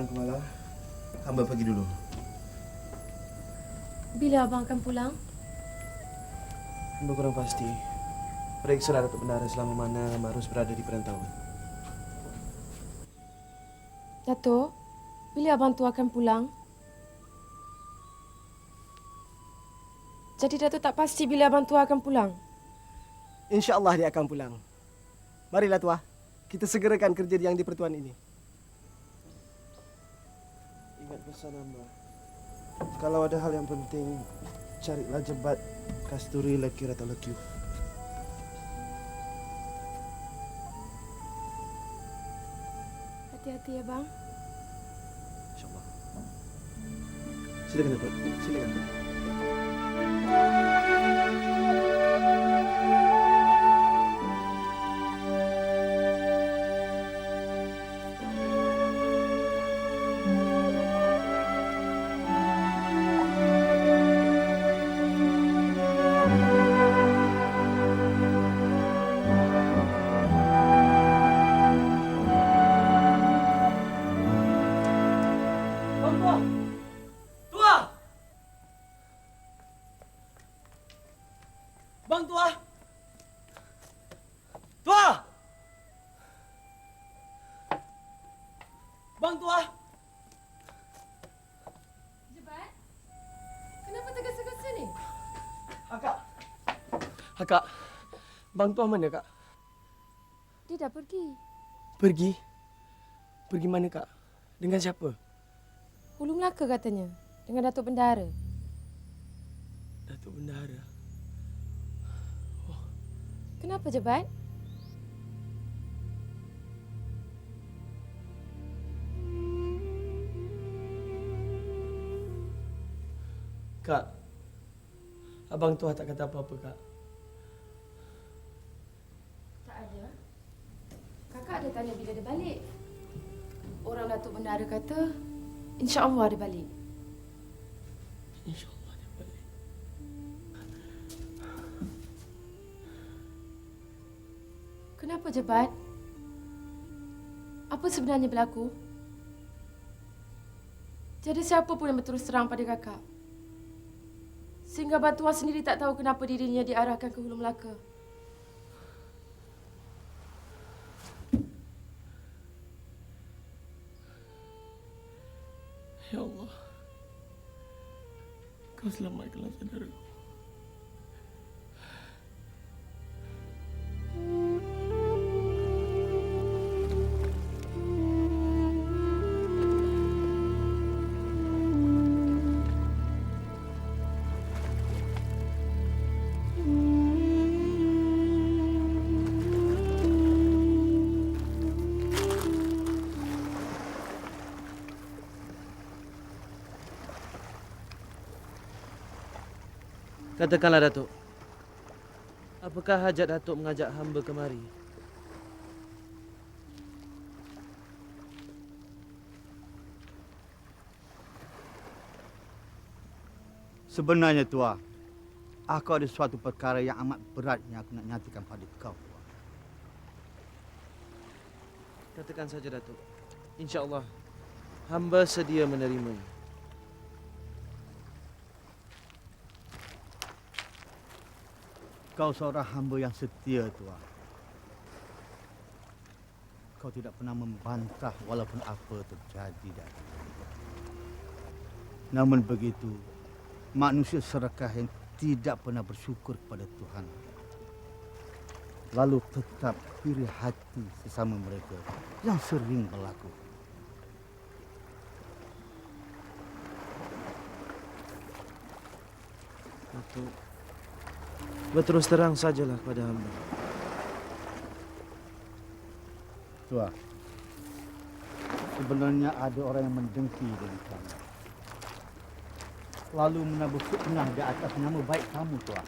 Tuan Kumala, hamba pergi dulu. Bila abang akan pulang? Hamba kurang pasti. Periksa Datuk Bendara selama mana hamba harus berada di perantauan. Datuk, bila abang tu akan pulang? Jadi Datuk tak pasti bila abang tua akan pulang? InsyaAllah dia akan pulang. Marilah Tuah, kita segerakan kerja yang di pertuan ini. Ingat pesan hamba. Kalau ada hal yang penting, carilah jebat kasturi lekir atau lekyuf. Hati-hati ya bang. InsyaAllah. Silakan Datuk. Silakan. Bang Tuah! Tuah! Bang Tuah! Jebat, kenapa tergesa-gesa ni? Kak, Bang Tuah mana Kak? Dia dah pergi. Pergi? Pergi mana Kak? Dengan siapa? Hulu Melaka katanya, dengan Datuk Bendara. Datuk Bendara. Kenapa Jebat? Kak, Abang Tuah tak kata apa-apa Kak. Tak ada. Kakak ada tanya bila dia balik. Orang Datuk Bendara kata, insya-Allah dia balik. InsyaAllah dia balik. Kenapa Jebat? Apa sebenarnya berlaku? Jadi siapa pun yang berterus terang pada kakak? Sehingga Abang Tuah sendiri tak tahu kenapa dirinya diarahkan ke Hulu Melaka. Ya Allah, Kau selamatkanlah saudaraku. Katakanlah Datuk. Apakah hajat Datuk mengajak hamba kemari? Sebenarnya Tuah, aku ada suatu perkara yang amat berat yang aku nak nyatakan pada kau. Tuah. Katakan saja Datuk. InsyaAllah hamba sedia menerimanya. Kau seorang hamba yang setia, Tuah. Kau tidak pernah membantah walaupun apa terjadi dan. Namun begitu, manusia serakah yang tidak pernah bersyukur kepada Tuhan. Lalu tetap iri hati sesama mereka yang sering berlaku. Datuk, berterus terang sajalah kepada hamba. Tuah, sebenarnya ada orang yang mendengki dengan kamu. Lalu menabur fitnah di atas nama baik kamu, Tuah.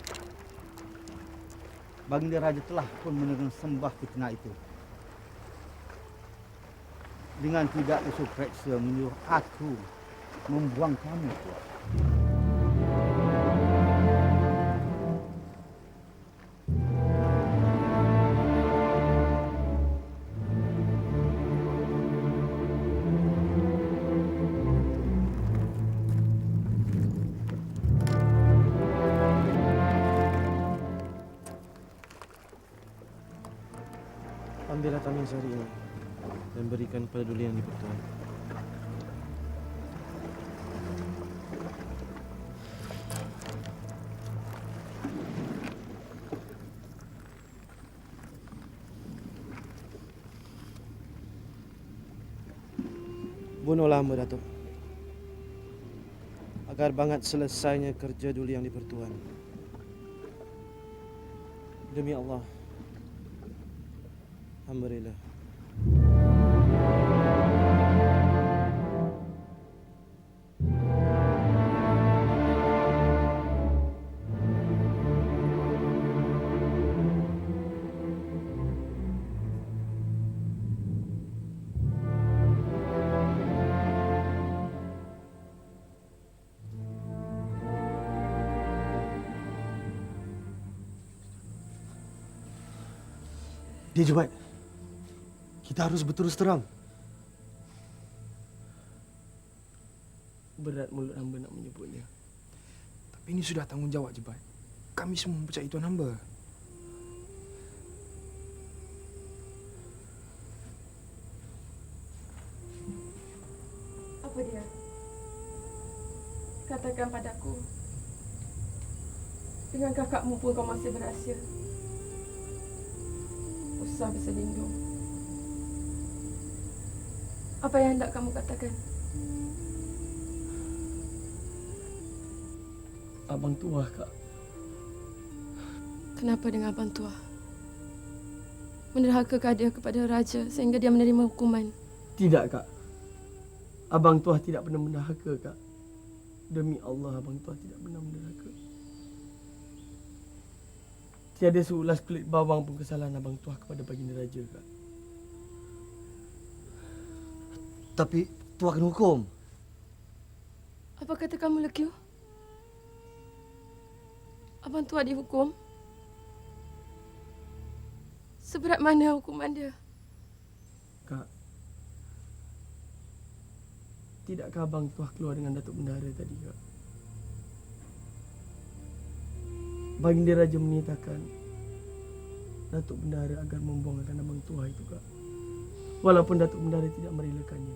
Baginda Raja telah pun menegang sembah fitnah itu. Dengan tidak usul periksa menyuruh aku membuang kamu, Tuah. Ambillah tameng sari ini dan berikan kepada Duli yang dipertuan. Bunuhlah hamba Datuk, agar banget selesainya kerja Duli yang dipertuan. Demi Allah, hamba rela. Dia Jubaid, kita harus berterus terang. Berat mulut hamba nak menyebutnya. Tapi ini sudah tanggungjawab Jebat. Kami semua mempercayai tuan hamba. Apa dia? Katakan padaku. Dengan kakakmu pun kau masih berahsia. Usah berselindung. Apa yang hendak kamu katakan? Abang tua, Kak. Kenapa dengan Abang Tua? Menderhakakah dia kepada raja sehingga dia menerima hukuman? Tidak, Kak. Abang tua tidak pernah menderhaka, Kak. Demi Allah, abang tua tidak pernah menderhaka. Tiada seulas kulit bawang pun kesalahan abang tua kepada baginda raja, Kak. Tapi tua kena hukum. Apa kata kamu, Lekyu? Abang Tua dihukum? Seberat mana hukuman dia? Kak, tidakkah abang tua keluar dengan Datuk Bendahara tadi, Kak? Baginda Raja menyatakan Datuk Bendahara agar membuangkan abang tua itu, Kak. Walaupun Datuk Bendahara tidak merelakannya.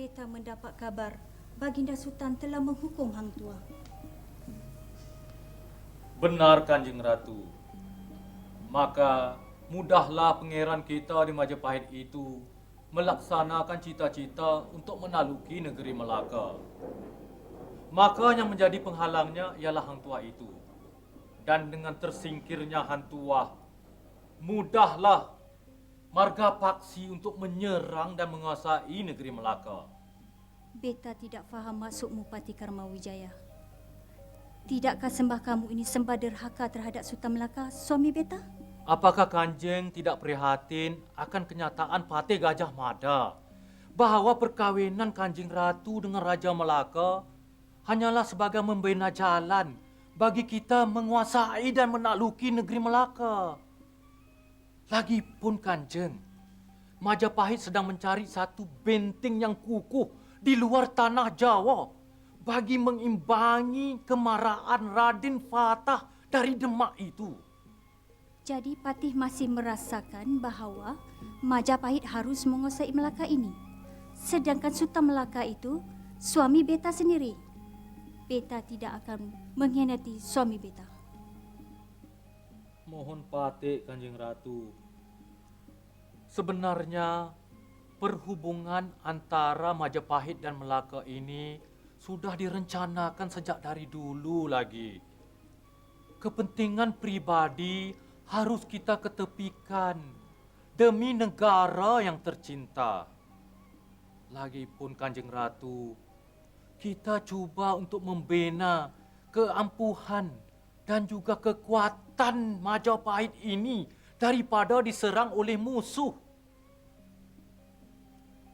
Beta mendapat kabar Baginda Sultan telah menghukum Hang Tua. Benar Kanjeng Ratu. Maka mudahlah pangeran kita di Majapahit itu melaksanakan cita-cita untuk menaluki negeri Melaka. Maka yang menjadi penghalangnya ialah Hang Tua itu. Dan dengan tersingkirnya Hang Tua, mudahlah marga paksi untuk menyerang dan menguasai negeri Melaka. Beta tidak faham maksudmu, Pati Karmawijaya. Tidakkah sembah kamu ini sembah derhaka terhadap Sultan Melaka, suami beta? Apakah Kanjeng tidak prihatin akan kenyataan Patih Gajah Mada bahawa perkawinan Kanjeng Ratu dengan Raja Melaka hanyalah sebagai membina jalan bagi kita menguasai dan menakluki negeri Melaka? Lagipun Kanjeng, Majapahit sedang mencari satu benteng yang kukuh di luar tanah Jawa bagi mengimbangi kemarahan Raden Fatah dari Demak itu. Jadi Patih masih merasakan bahawa Majapahit harus menguasai Melaka ini. Sedangkan Sultan Melaka itu suami beta sendiri. Beta tidak akan mengkhianati suami beta. Mohon Patih Kanjeng Ratu. Sebenarnya perhubungan antara Majapahit dan Melaka ini sudah direncanakan sejak dari dulu lagi. Kepentingan pribadi harus kita ketepikan demi negara yang tercinta. Lagipun Kanjeng Ratu, kita cuba untuk membina keampuhan dan juga kekuatan Majapahit ini daripada diserang oleh musuh.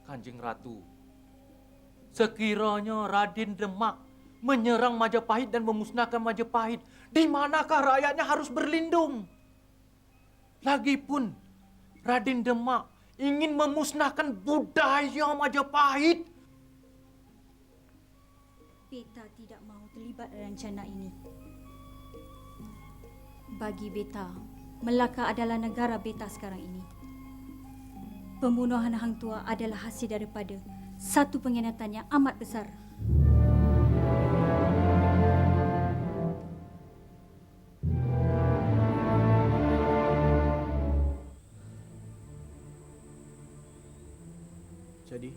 Kanjeng Ratu, sekiranya Raden Demak menyerang Majapahit dan memusnahkan Majapahit. Di manakah rakyatnya harus berlindung? Lagipun Raden Demak ingin memusnahkan budaya Majapahit. Beta tidak mahu terlibat dalam rencana ini. Bagi Beta, Melaka adalah negara Beta sekarang ini. Pembunuhan Hang Tuah adalah hasil daripada satu pengkhianatan yang amat besar. Jadi,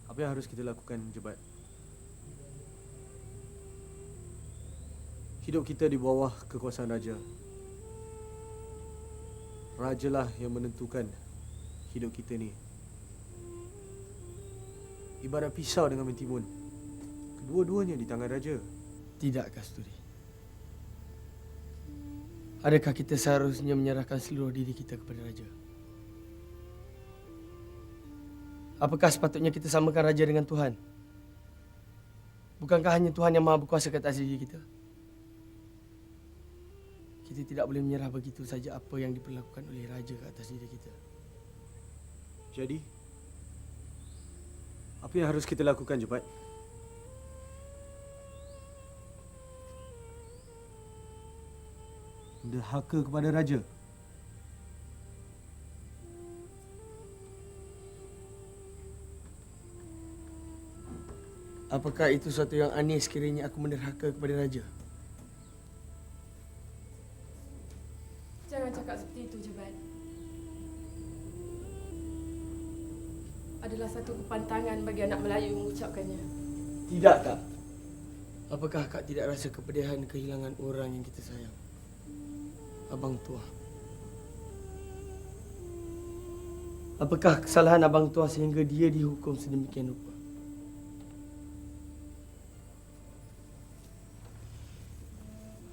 apa yang harus kita lakukan, Jebat? Hidup kita di bawah kekuasaan raja. Rajalah yang menentukan hidup kita ni. Ibarat pisau dengan mentimun. Kedua-duanya di tangan raja. Tidak, Kasturi. Adakah kita seharusnya menyerahkan seluruh diri kita kepada raja? Apakah sepatutnya kita samakan raja dengan Tuhan? Bukankah hanya Tuhan yang maha berkuasa ke atas diri kita? Kita tidak boleh menyerah begitu saja apa yang diperlakukan oleh raja ke atas diri kita. Jadi, apa yang harus kita lakukan, Jebat? Derhaka kepada raja. Apakah itu suatu yang aneh sekiranya aku menderhaka kepada raja? Jangan cakap seperti itu, Jebat. Adalah satu kepantangan bagi anak Melayu mengucapkannya. Tidak, Kak. Apakah Kak tidak rasa kepedihan kehilangan orang yang kita sayang? Abang Tuah. Apakah kesalahan Abang Tuah sehingga dia dihukum sedemikian rupa?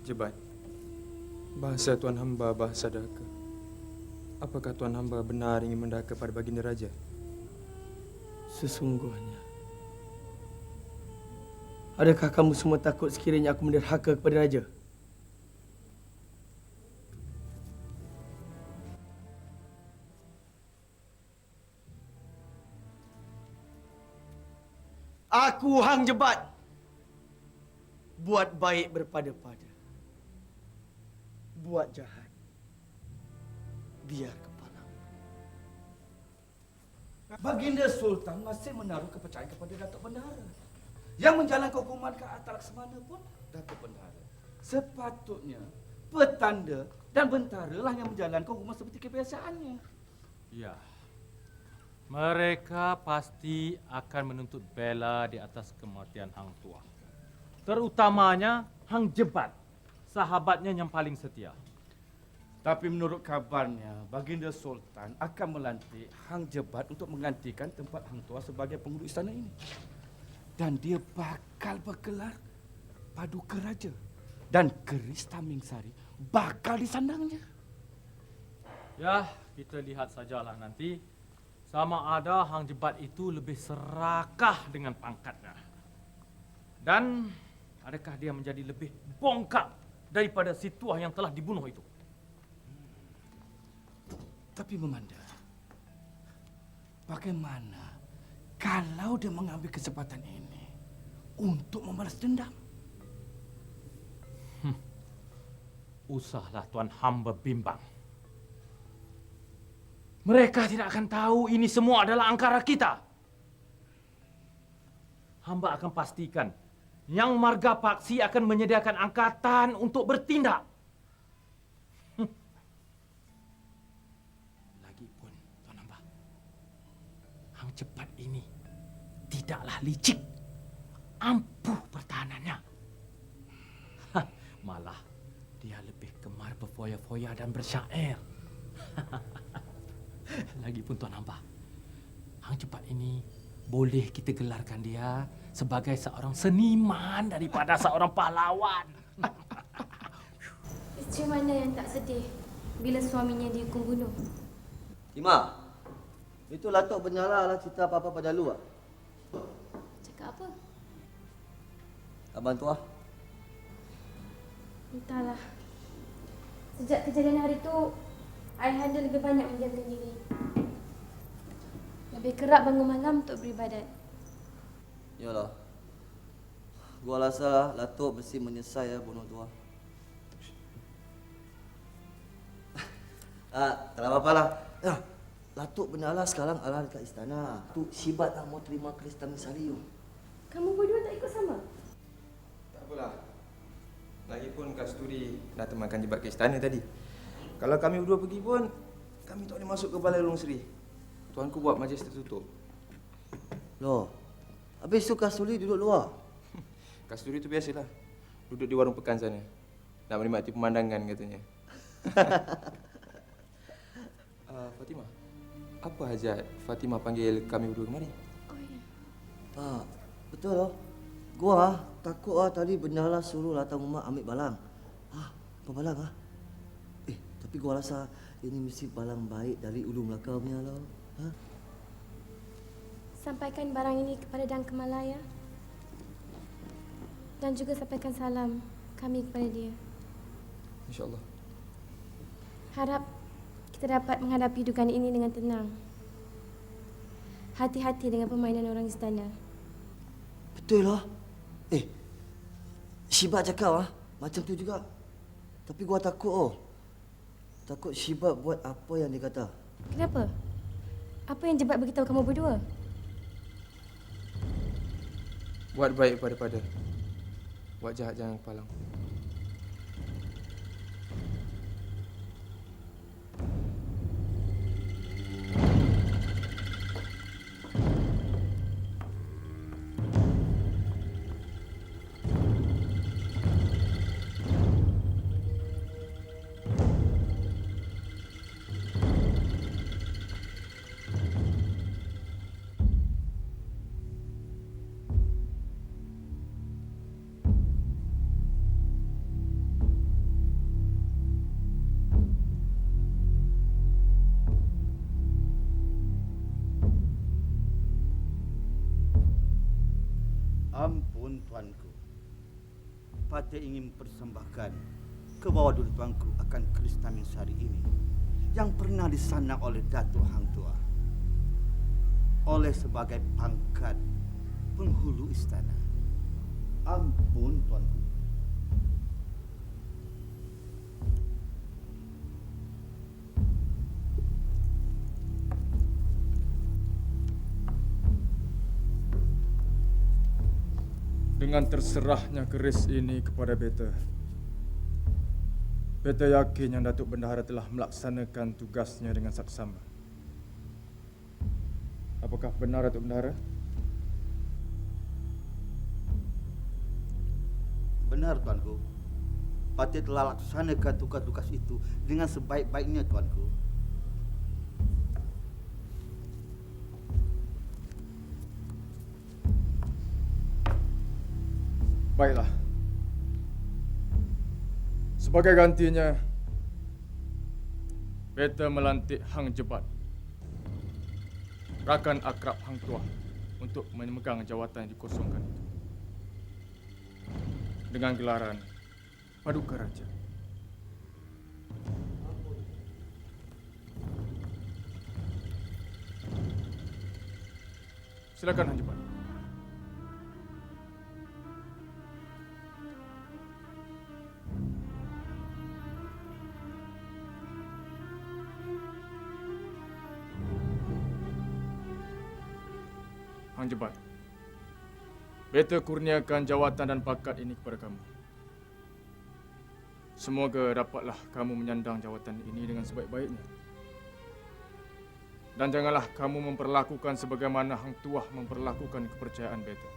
Jebat, bahasa Tuan Hamba bahasa dahaka. Apakah Tuan Hamba benar ingin mendahaka pada baginda raja? Sesungguhnya. Adakah kamu semua takut sekiranya aku menderhaka kepada raja? Aku Hang Jebat. Buat baik berpada-pada. Buat jahat. Biar kepala. Baginda Sultan masih menaruh kepercayaan kepada Datuk Bendahara. Yang menjalankan hukuman ke atas Laksamana pun Datuk Bendahara. Sepatutnya petanda dan bentara lah yang menjalankan hukuman seperti kebiasaannya. Ya. Mereka pasti akan menuntut bela di atas kematian Hang Tuah. Terutamanya Hang Jebat, sahabatnya yang paling setia. Tapi menurut kabarnya, Baginda Sultan akan melantik Hang Jebat untuk menggantikan tempat Hang Tuah sebagai penghulu istana ini. Dan dia bakal bergelar paduka raja. Dan keris Taming Sari bakal disandangnya. Ya, kita lihat sajalah nanti sama ada Hang Jebat itu lebih serakah dengan pangkatnya. Dan adakah dia menjadi lebih bongkak daripada si Tuah yang telah dibunuh itu? Tapi Memanda, bagaimana kalau dia mengambil kesempatan ini untuk membalas dendam? Usahlah Tuan Hamba bimbang. Mereka tidak akan tahu ini semua adalah angkara kita. Hamba akan pastikan Yang Marga Paksi akan menyediakan angkatan untuk bertindak. Lagipun, Tuan Hamba, Hang Jebat ini tidaklah licik. Ampuh pertahanannya. Malah dia lebih gemar berfoya-foya dan bersyair. Lagipun Tuan Hamba, Hang Jebat ini boleh kita gelarkan dia sebagai seorang seniman daripada seorang pahlawan. Isteri mana yang tak sedih bila suaminya dihukum bunuh? Timah, itu Latok Benyala lah cerita apa-apa pada lu. Cakap apa? Abang Tua? Entahlah. Sejak kejadian hari itu, Ayahanda lebih banyak menjaga diri. Lebih kerap bangun malam untuk beribadat. Yalah. Gua rasa lah Datuk mesti menyesal ya bunuh Tua. Tak apa-apa lah. Datuk benar lah sekarang ala dekat istana. Tu Sibat nak mau terima Kristan Misali. Kamu berdua tak ikut sama? Tak apalah. Lagipun Kasturi dah temankan Jebat ke istana tadi. Kalau kami berdua pergi pun, kami tak boleh masuk ke Balai Long Seri. Tuanku buat majlis tertutup. Loh, habis tu Kasturi duduk luar? Kasturi tu biasalah. Duduk di warung pekan sana. Nak menikmati pemandangan katanya. Fatimah, apa hajat Fatimah panggil kami berdua kemari? Oh ya. Tak, betul lah. Gua takut tadi benarlah suruh Latang Umat ambil balang. Apa balang tapi gua rasa ini mesti balang baik dari Ulu Melaka punya lah. Sampaikan barang ini kepada Dang Kemalaya. Dan juga sampaikan salam kami kepada dia. InsyaAllah. Harap kita dapat menghadapi dugaan ini dengan tenang. Hati-hati dengan permainan orang istana. Betul lah. Sibat cakap macam tu juga. Tapi gua takut Takut Sibat buat apa yang dia kata. Kenapa? Apa yang Jebat beritahu kamu berdua? Buat baik pada-pada. Buat jahat jangan kepalang. Ampun tuanku. Patih ingin mempersembahkan ke bawah dulu tuanku akan keris Tamin Sari ini yang pernah disanang oleh Datuk Hang Tua oleh sebagai pangkat penghulu istana. Ampun tuanku. Dengan terserahnya keris ini kepada Beta, Beta yakin yang Datuk Bendahara telah melaksanakan tugasnya dengan saksama. Apakah benar Datuk Bendahara? Benar tuanku. Patih telah laksanakan tugas-tugas itu dengan sebaik-baiknya tuanku. Baiklah. Sebagai gantinya, Beta melantik Hang Jebat, rakan akrab Hang Tuah, untuk memegang jawatan yang dikosongkan itu. Dengan gelaran Paduka Raja. Silakan Hang Jebat. Hang Jebat, Beta kurniakan jawatan dan bakat ini kepada kamu. Semoga dapatlah kamu menyandang jawatan ini dengan sebaik-baiknya. Dan janganlah kamu memperlakukan sebagaimana Hang Tuah memperlakukan kepercayaan Beta.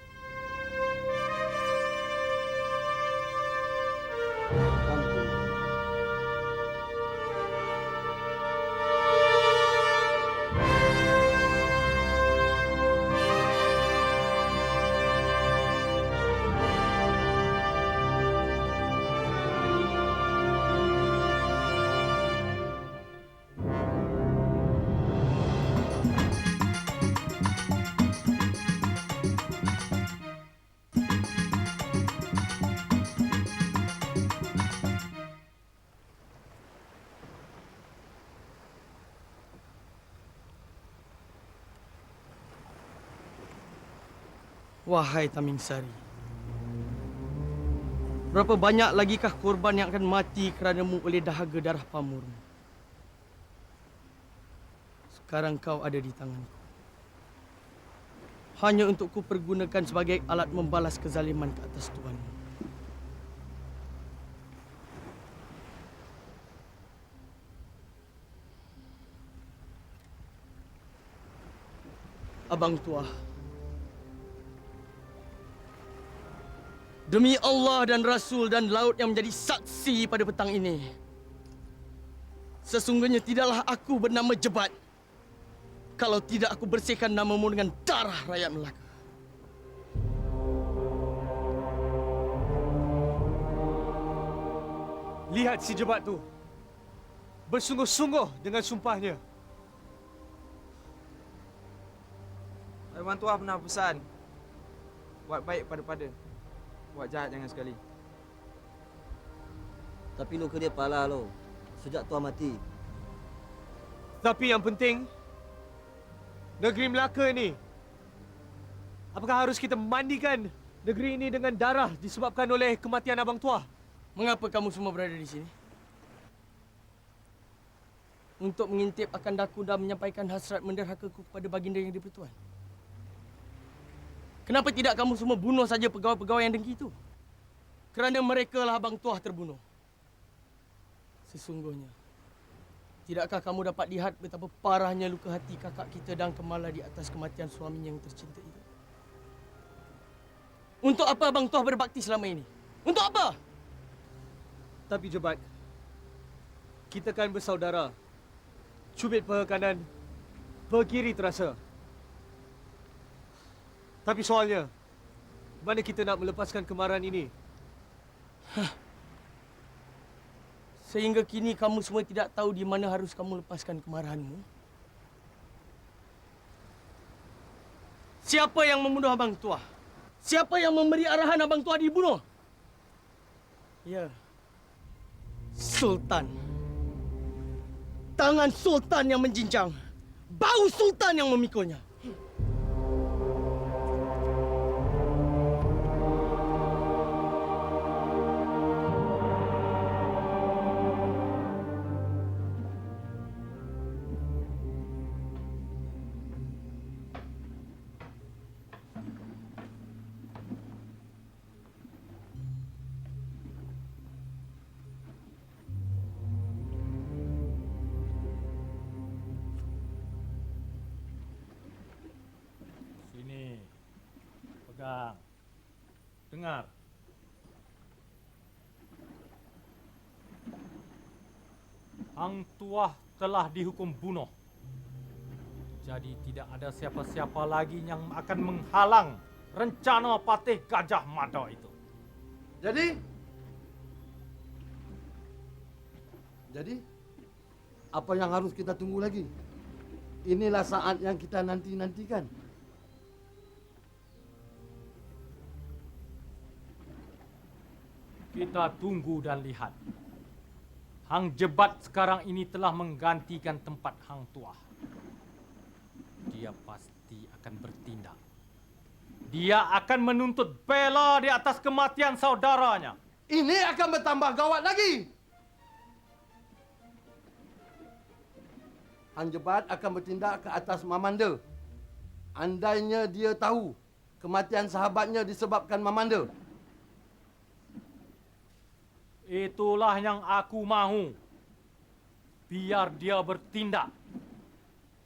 Wahai Tamingsari, berapa banyak lagikah korban yang akan mati keranamu oleh dahaga darah pamurmu? Sekarang kau ada di tanganku. Hanya untuk ku pergunakan sebagai alat membalas kezaliman ke atas tuanmu. Abang Tua, demi Allah dan Rasul dan laut yang menjadi saksi pada petang ini, sesungguhnya tidaklah aku bernama Jebat kalau tidak aku bersihkan namamu dengan darah rakyat Melaka. Lihat si Jebat tu. Bersungguh-sungguh dengan sumpahnya. Abang Tuah pernah pesan, buat baik pada-pada, buat jahat jangan sekali. Tapi luka dia parah lo. Sejak Tuan mati. Tapi yang penting, negeri Melaka ni, apakah harus kita memandikan negeri ini dengan darah disebabkan oleh kematian Abang Tuah? Mengapa kamu semua berada di sini? Untuk mengintip akan daku dan menyampaikan hasrat menderhakaku kepada baginda yang di-Pertuan. Kenapa tidak kamu semua bunuh saja pegawai-pegawai yang dengki itu? Kerana mereka lah Abang Tuah terbunuh. Sesungguhnya, tidakkah kamu dapat lihat betapa parahnya luka hati kakak kita dan Kemala di atas kematian suaminya yang tercinta itu? Untuk apa Abang Tuah berbakti selama ini? Untuk apa? Tapi Jebat, kita kan bersaudara. Cubit paha kanan, paha kiri terasa. Tapi soalnya, mana kita nak melepaskan kemarahan ini? Sehingga kini kamu semua tidak tahu di mana harus kamu lepaskan kemarahanmu? Siapa yang membunuh Abang Tuah? Siapa yang memberi arahan Abang Tuah dibunuh? Ya, Sultan. Tangan Sultan yang menjinjang. Bau Sultan yang memikulnya. Pegang. Dengar. Hang Tuah telah dihukum bunuh. Jadi tidak ada siapa-siapa lagi yang akan menghalang rencana Patih Gajah Mada itu. Jadi apa yang harus kita tunggu lagi? Inilah saat yang kita nanti-nantikan. Kita tunggu dan lihat. Hang Jebat sekarang ini telah menggantikan tempat Hang Tuah. Dia pasti akan bertindak. Dia akan menuntut bela di atas kematian saudaranya. Ini akan bertambah gawat lagi. Hang Jebat akan bertindak ke atas Mamanda. Andainya dia tahu kematian sahabatnya disebabkan Mamanda. Itulah yang aku mahu. Biar dia bertindak.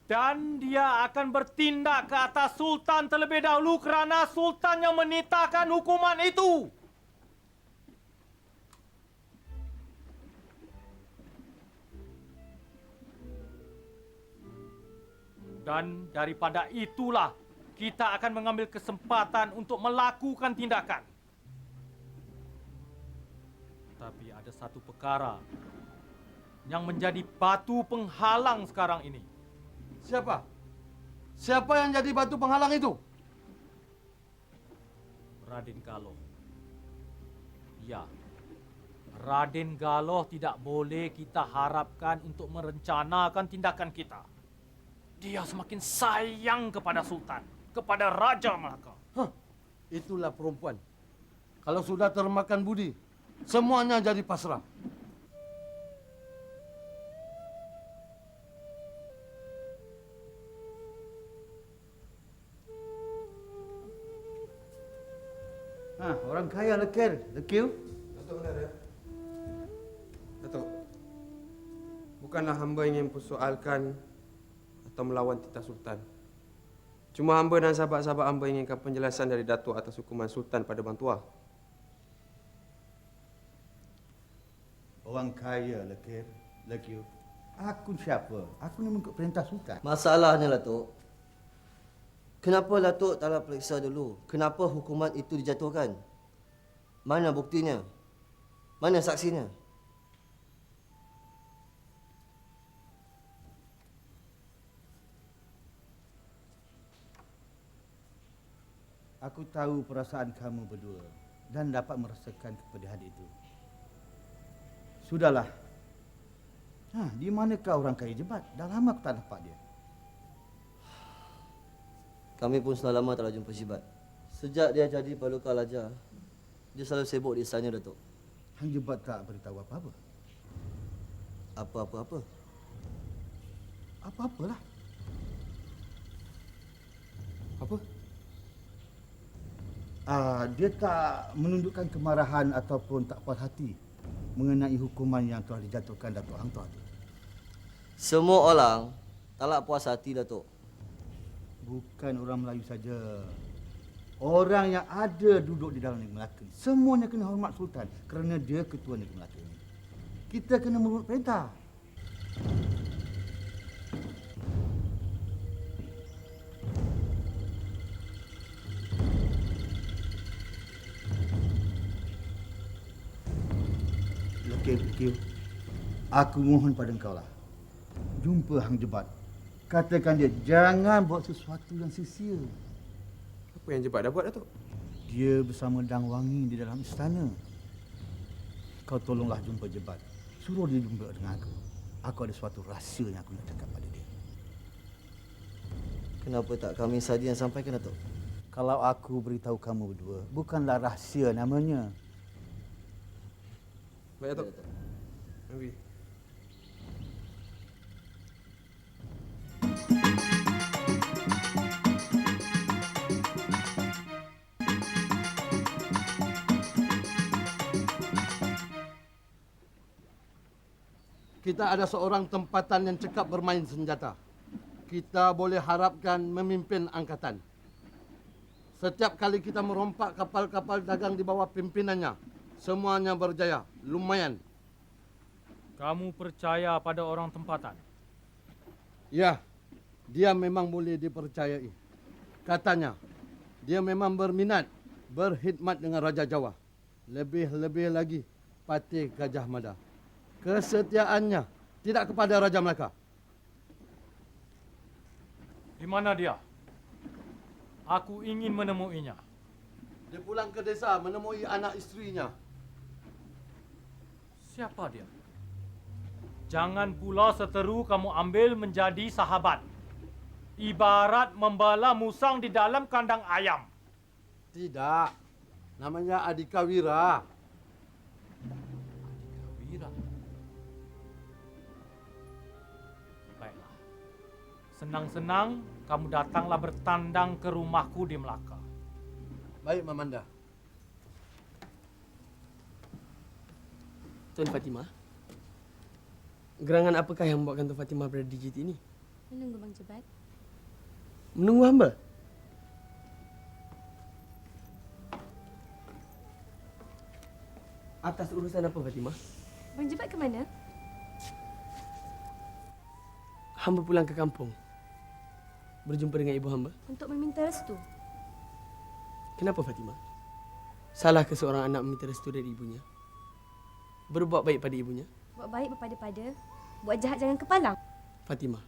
Dan dia akan bertindak ke atas Sultan terlebih dahulu kerana Sultan yang menitahkan hukuman itu. Dan daripada itulah kita akan mengambil kesempatan untuk melakukan tindakan. Tapi ada satu perkara yang menjadi batu penghalang sekarang ini. Siapa? Siapa yang jadi batu penghalang itu? Raden Galoh. Ya, Raden Galoh tidak boleh kita harapkan untuk merencanakan tindakan kita. Dia semakin sayang kepada Sultan, kepada Raja Melaka. Itulah perempuan. Kalau sudah termakan budi, semuanya jadi pasrah. Orang kaya lekir, lekil. Datuk benar ya? Datuk, bukanlah hamba ingin mempersoalkan atau melawan titah Sultan. Cuma hamba dan sahabat-sahabat hamba inginkan penjelasan dari Datuk atas hukuman Sultan pada Bang Tuah. Orang kaya lekir, lekil. Aku siapa? Aku ni mengikut perintah Sultan. Masalahnya, Datuk. Kenapa Datuk tak nak periksa dulu? Kenapa hukuman itu dijatuhkan? Mana buktinya? Mana saksinya? Aku tahu perasaan kamu berdua dan dapat merasakan kepedihan itu. Sudahlah. Di manakah orang kaya Jebat? Dah lama aku tak nampak dia. Kami pun sudah lama tak jumpa Jibat. Sejak dia jadi Paluka Raja, dia selalu sibuk di istana, Datuk. Hang Jebat tak beritahu apa-apa? Apa-apa-apa? Apa-apalah. Apa? Dia tak menundukkan kemarahan ataupun tak puas hati mengenai hukuman yang telah dijatuhkan Datuk Hang Tuah itu. Semua orang tak puas hati, Datuk. Bukan orang Melayu saja. Orang yang ada duduk di dalam Negeri Melaka ni, semuanya kena hormat Sultan kerana dia ketua Negeri Melaka ni. Kita kena menurut perintah. Lekir, aku mohon pada engkau lah. Jumpa Hang Jebat. Katakan dia jangan buat sesuatu yang sia-sia. Apa yang Jebat dah buat, Datuk? Dia bersama Dang Wangi di dalam istana. Kau tolonglah jumpa Jebat. Suruh dia jumpa dengan aku. Aku ada suatu rahsia yang aku nak cakap pada dia. Kenapa tak kami saja yang sampaikan, Datuk? Kalau aku beritahu kamu berdua, bukanlah rahsia namanya. Baik, Datuk. Mari. Kita ada seorang tempatan yang cekap bermain senjata. Kita boleh harapkan memimpin angkatan. Setiap kali kita merompak kapal-kapal dagang di bawah pimpinannya, semuanya berjaya. Lumayan. Kamu percaya pada orang tempatan? Ya, dia memang boleh dipercayai. Katanya, dia memang berminat berkhidmat dengan Raja Jawa. Lebih-lebih lagi, Patih Gajah Mada. Kesetiaannya tidak kepada Raja Melaka. Di mana dia? Aku ingin menemuinya. Dia pulang ke desa menemui anak isterinya. Siapa dia? Jangan pula seteru kamu ambil menjadi sahabat. Ibarat membala musang di dalam kandang ayam. Tidak. Namanya Adika Wira. Wira. Baiklah. Senang-senang kamu datanglah bertandang ke rumahku di Melaka. Baik, Mamanda. Tuan Fatimah, gerangan apakah yang membuatkan Tuan Fatimah berada di JT ini? Menunggu Bang Jebat. Menunggu hamba? Atas urusan apa, Fatimah? Bang Jebat ke mana? Hamba pulang ke kampung. Berjumpa dengan ibu hamba. Untuk meminta restu. Kenapa, Fatimah? Salah ke seorang anak meminta restu dari ibunya? Berbuat baik pada ibunya? Buat baik berpada-pada. Buat jahat jangan kepalang. Fatimah,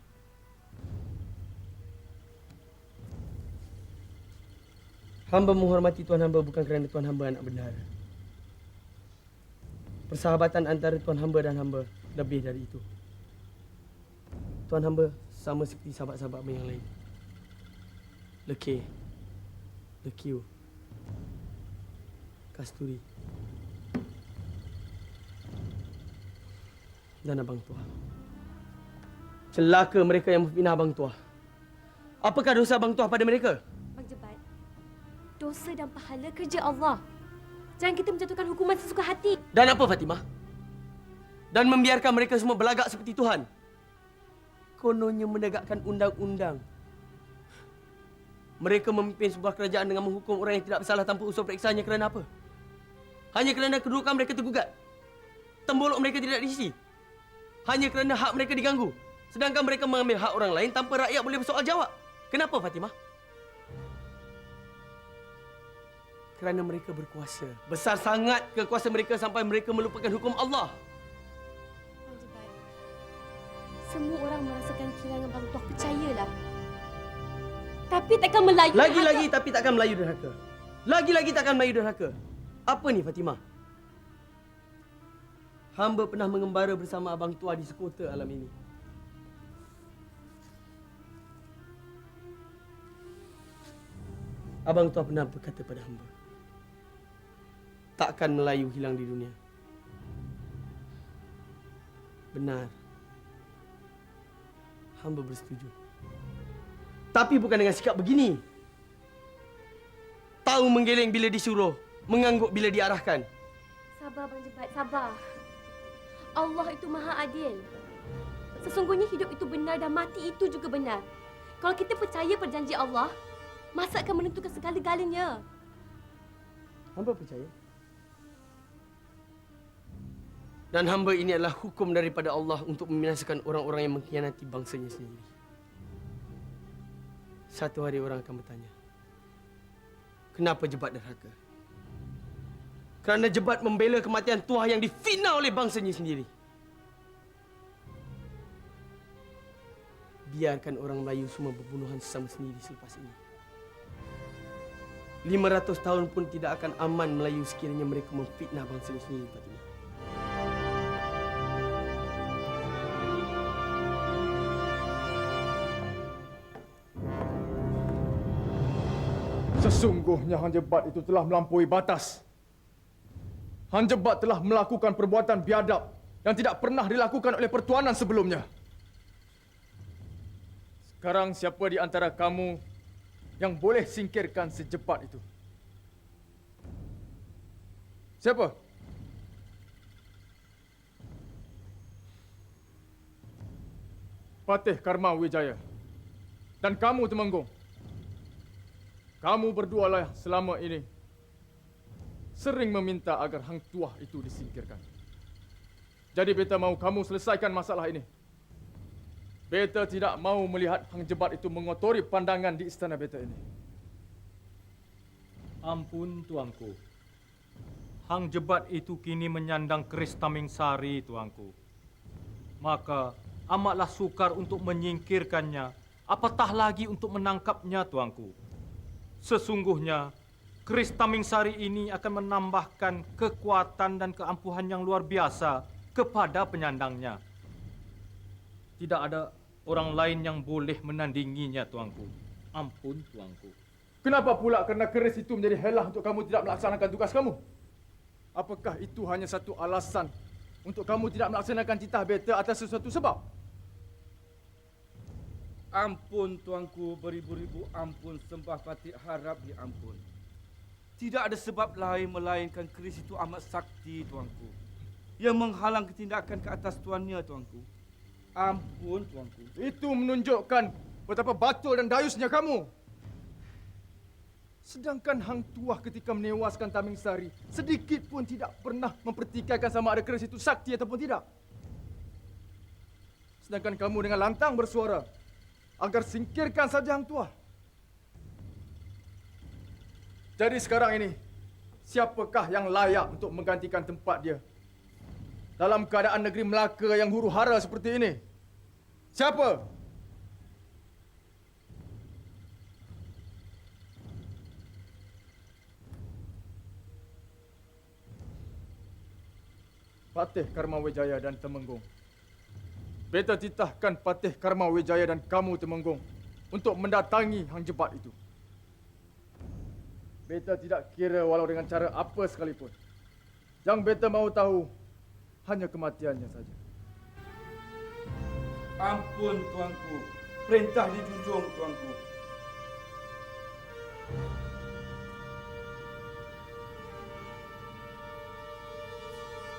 hamba menghormati tuan hamba bukan kerana tuan hamba anak bendahara. Persahabatan antara tuan hamba dan hamba lebih dari itu. Tuan hamba sama seperti sahabat-sahabat hamba yang lain. Lekir, lekiu, Kasturi dan Abang Tua. Celaka mereka yang memfitnah Abang Tua. Apakah dosa Abang Tua pada mereka? Bang Jebat, dosa dan pahala kerja Allah. Jangan kita menjatuhkan hukuman sesuka hati. Dan apa Fatimah? Dan membiarkan mereka semua berlagak seperti Tuhan. Kononnya menegakkan undang-undang. Mereka memimpin sebuah kerajaan dengan menghukum orang yang tidak bersalah tanpa usul periksanya kerana apa? Hanya kerana kedudukan mereka tergugat. Tembolok mereka tidak diisi. Hanya kerana hak mereka diganggu. Sedangkan mereka mengambil hak orang lain tanpa rakyat boleh bersoal jawab. Kenapa Fatimah? Kerana mereka berkuasa. Besar sangat kekuasaan mereka sampai mereka melupakan hukum Allah. Bang Jebat, semua orang merasakan kehilangan Bang Tuah, percayalah. Tapi takkan Melayu Lagi-lagi tapi takkan Melayu derhaka. Lagi-lagi takkan Melayu derhaka. Apa ni Fatimah? Hamba pernah mengembara bersama Abang Tua di sekota alam ini. Abang Tua pernah berkata pada hamba, takkan Melayu hilang di dunia. Benar. Hamba bersetuju. Tapi bukan dengan sikap begini. Tahu menggeleng bila disuruh, mengangguk bila diarahkan. Sabar Bang Jebat, sabar. Allah itu maha adil. Sesungguhnya hidup itu benar dan mati itu juga benar. Kalau kita percaya perjanji Allah, masa akan menentukan segala-galanya. Hamba percaya. Dan hamba ini adalah hukum daripada Allah untuk membinasakan orang-orang yang mengkhianati bangsanya sendiri. Satu hari orang akan bertanya, kenapa Jebat derhaka? Kerana Jebat membela kematian Tuah yang difitnah oleh bangsanya sendiri. Biarkan orang Melayu semua berbunuhan sesama sendiri selepas ini. 500 tahun pun tidak akan aman Melayu sekiranya mereka memfitnah bangsanya sendiri, Fatimah. Sesungguhnya Hang Jebat itu telah melampaui batas. Hang Jebat telah melakukan perbuatan biadab yang tidak pernah dilakukan oleh pertuanan sebelumnya. Sekarang siapa di antara kamu yang boleh singkirkan si Jebat itu? Siapa? Patih Karma Wijaya. Dan kamu Temenggung. Kamu berdualah selama ini sering meminta agar Hang Tuah itu disingkirkan. Jadi beta mahu kamu selesaikan masalah ini. Beta tidak mahu melihat Hang Jebat itu mengotori pandangan di istana beta ini. Ampun tuanku. Hang Jebat itu kini menyandang keris Tamingsari tuanku. Maka amatlah sukar untuk menyingkirkannya, apatah lagi untuk menangkapnya tuanku. Sesungguhnya keris Tamingsari ini akan menambahkan kekuatan dan keampuhan yang luar biasa kepada penyandangnya. Tidak ada orang lain yang boleh menandinginya, tuanku. Ampun, tuanku. Kenapa pula kerana keris itu menjadi helah untuk kamu tidak melaksanakan tugas kamu? Apakah itu hanya satu alasan untuk kamu tidak melaksanakan titah beta atas sesuatu sebab? Ampun tuanku, beribu-ribu ampun, sembah Patih harap diampun. Tidak ada sebab lain melainkan keris itu amat sakti tuanku, yang menghalang ketindakan ke atas tuannya tuanku. Ampun tuanku. Itu menunjukkan betapa batul dan dayusnya kamu. Sedangkan Hang Tuah ketika menewaskan Tamingsari sedikit pun tidak pernah mempertikaikan sama ada keris itu sakti ataupun tidak. Sedangkan kamu dengan lantang bersuara agar singkirkan saja Hang Tuah. Jadi sekarang ini, siapakah yang layak untuk menggantikan tempat dia dalam keadaan negeri Melaka yang huru-hara seperti ini? Siapa? Patih Karma Wijaya dan Temenggung. Beta titahkan Patih Karma Wijaya dan kamu Temenggung untuk mendatangi Hang Jebat itu. Beta tidak kira walau dengan cara apa sekalipun. Yang beta mahu tahu hanya kematiannya saja. Ampun, tuanku. Perintah dijunjung, tuanku.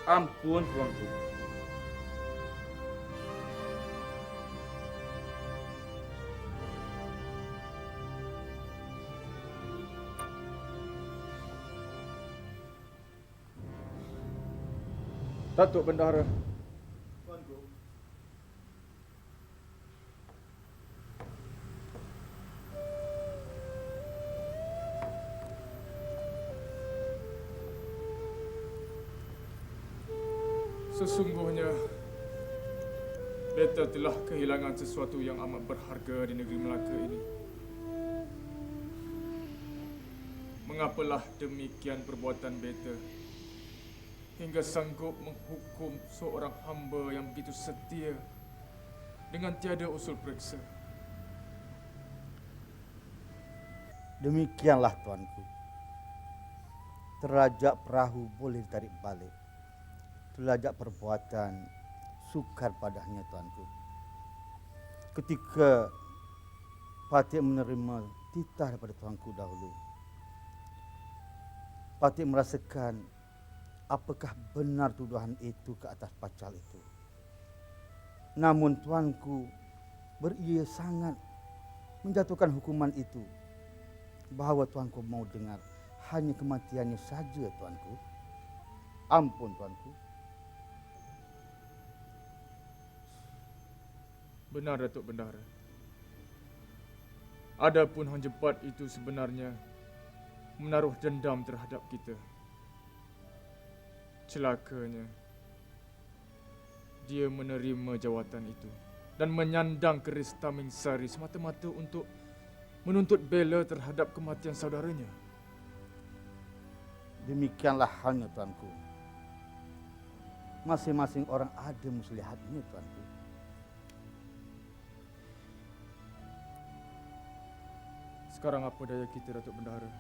Ampun, tuanku. Datuk Bendahara. Tuanku. Sesungguhnya, beta telah kehilangan sesuatu yang amat berharga di negeri Melaka ini. Mengapalah demikian perbuatan beta hingga sanggup menghukum seorang hamba yang begitu setia dengan tiada usul periksa? Demikianlah tuanku. Terajak perahu boleh ditarik balik. Terajak perbuatan sukar padanya tuanku. Ketika Patih menerima titah daripada tuanku dahulu, Patih merasakan apakah benar tuduhan itu ke atas pacal itu. Namun tuanku beria sangat menjatuhkan hukuman itu, bahawa tuanku mau dengar hanya kematiannya saja tuanku. Ampun tuanku. Benar, Datuk Bendahara. Adapun Hang Jebat itu sebenarnya menaruh dendam terhadap kita. Celakanya, dia menerima jawatan itu dan menyandang keris Tamingsari semata-mata untuk menuntut bela terhadap kematian saudaranya. Demikianlah halnya tuanku. Masing-masing orang ada muslihatnya tuanku. Sekarang apa daya kita, Datuk Bendahara?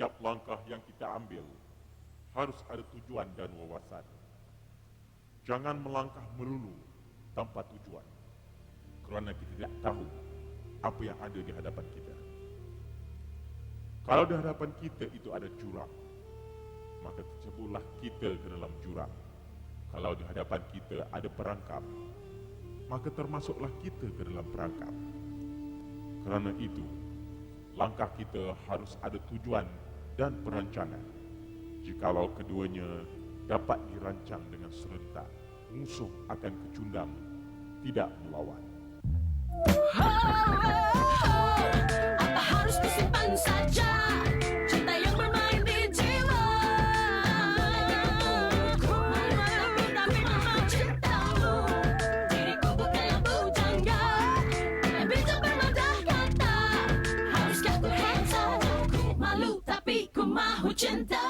Setiap langkah yang kita ambil harus ada tujuan dan wawasan. Jangan melangkah melulu tanpa tujuan, kerana kita tidak tahu apa yang ada di hadapan kita. Kalau di hadapan kita itu ada jurang, maka terceburlah kita ke dalam jurang. Kalau di hadapan kita ada perangkap, maka termasuklah kita ke dalam perangkap. Kerana itu, langkah kita harus ada tujuan dan perancangan. Jikalau keduanya dapat dirancang dengan serentak, musuh akan kecundang, tidak melawan. Apa harus disimpan saja cinta yang bermain di jiwa? Ku menghadapi tapi memang cintamu. Diriku bukanlah bujangga yang bijak bermadah kata. Haruskah ku hentak? Ku malu tapi ku mahu cinta.